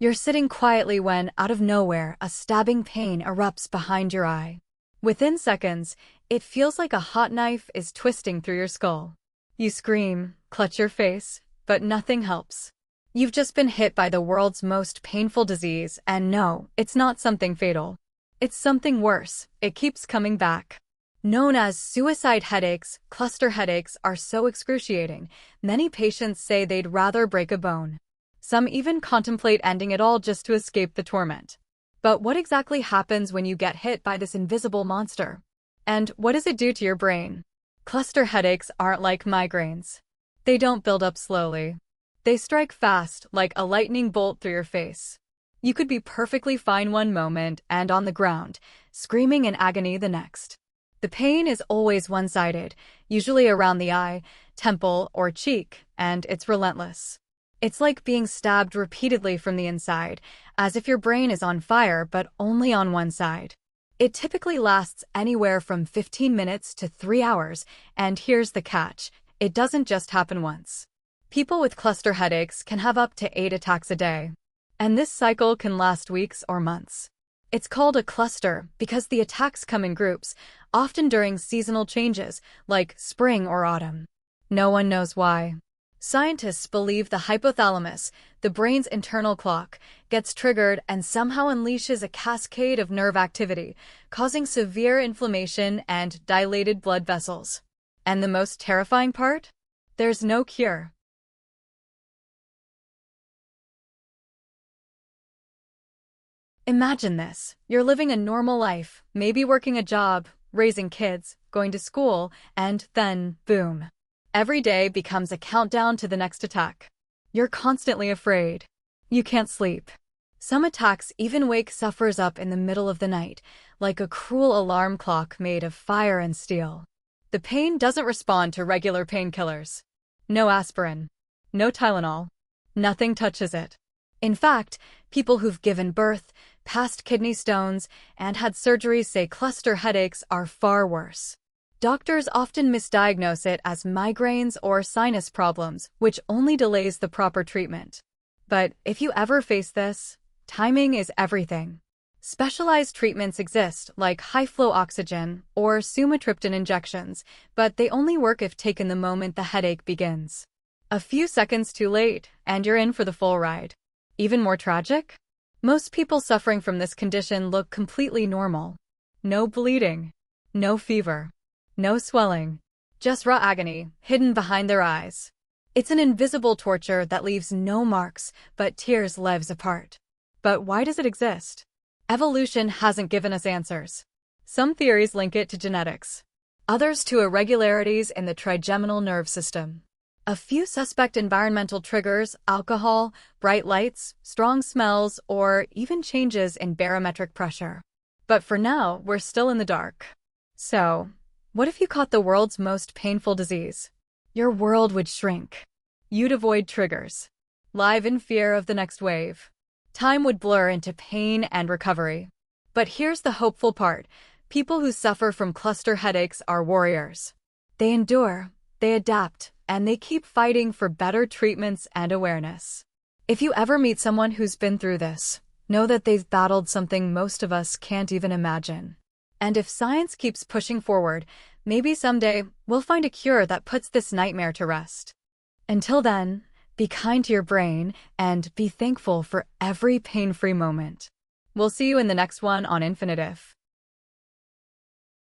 You're sitting quietly when, out of nowhere, a stabbing pain erupts behind your eye. Within seconds, it feels like a hot knife is twisting through your skull. You scream, clutch your face, but nothing helps. You've just been hit by the world's most painful disease, and no, it's not something fatal. It's something worse. It keeps coming back. Known as suicide headaches, cluster headaches are so excruciating, many patients say they'd rather break a bone. Some even contemplate ending it all just to escape the torment. But what exactly happens when you get hit by this invisible monster? And what does it do to your brain? Cluster headaches aren't like migraines. They don't build up slowly. They strike fast, like a lightning bolt through your face. You could be perfectly fine one moment and on the ground, screaming in agony the next. The pain is always one-sided, usually around the eye, temple, or cheek, and it's relentless. It's like being stabbed repeatedly from the inside, as if your brain is on fire but only on one side. It typically lasts anywhere from 15 minutes to 3 hours, and here's the catch: it doesn't just happen once. People with cluster headaches can have up to 8 attacks a day, and this cycle can last weeks or months. It's called a cluster because the attacks come in groups, often during seasonal changes, like spring or autumn. No one knows why. Scientists believe the hypothalamus, the brain's internal clock, gets triggered and somehow unleashes a cascade of nerve activity, causing severe inflammation and dilated blood vessels. And the most terrifying part? There's no cure. Imagine this. You're living a normal life, maybe working a job, raising kids, going to school, and then, boom. Every day becomes a countdown to the next attack. You're constantly afraid. You can't sleep. Some attacks even wake sufferers up in the middle of the night, like a cruel alarm clock made of fire and steel. The pain doesn't respond to regular painkillers. No aspirin. No Tylenol. Nothing touches it. In fact, people who've given birth, passed kidney stones, and had surgeries say cluster headaches are far worse. Doctors often misdiagnose it as migraines or sinus problems, which only delays the proper treatment. But if you ever face this, timing is everything. Specialized treatments exist, like high-flow oxygen or sumatriptan injections, but they only work if taken the moment the headache begins. A few seconds too late, and you're in for the full ride. Even more tragic? Most people suffering from this condition look completely normal. No bleeding. No fever. No swelling. Just raw agony, hidden behind their eyes. It's an invisible torture that leaves no marks, but tears lives apart. But why does it exist? Evolution hasn't given us answers. Some theories link it to genetics. Others to irregularities in the trigeminal nerve system. A few suspect environmental triggers: alcohol, bright lights, strong smells, or even changes in barometric pressure. But for now, we're still in the dark. So, what if you caught the world's most painful disease? Your world would shrink. You'd avoid triggers, live in fear of the next wave. Time would blur into pain and recovery. But here's the hopeful part: people who suffer from cluster headaches are warriors. They endure, they adapt, and they keep fighting for better treatments and awareness. If you ever meet someone who's been through this, know that they've battled something most of us can't even imagine. And if science keeps pushing forward, maybe someday we'll find a cure that puts this nightmare to rest. Until then, be kind to your brain and be thankful for every pain-free moment. We'll see you in the next one on Infinitive.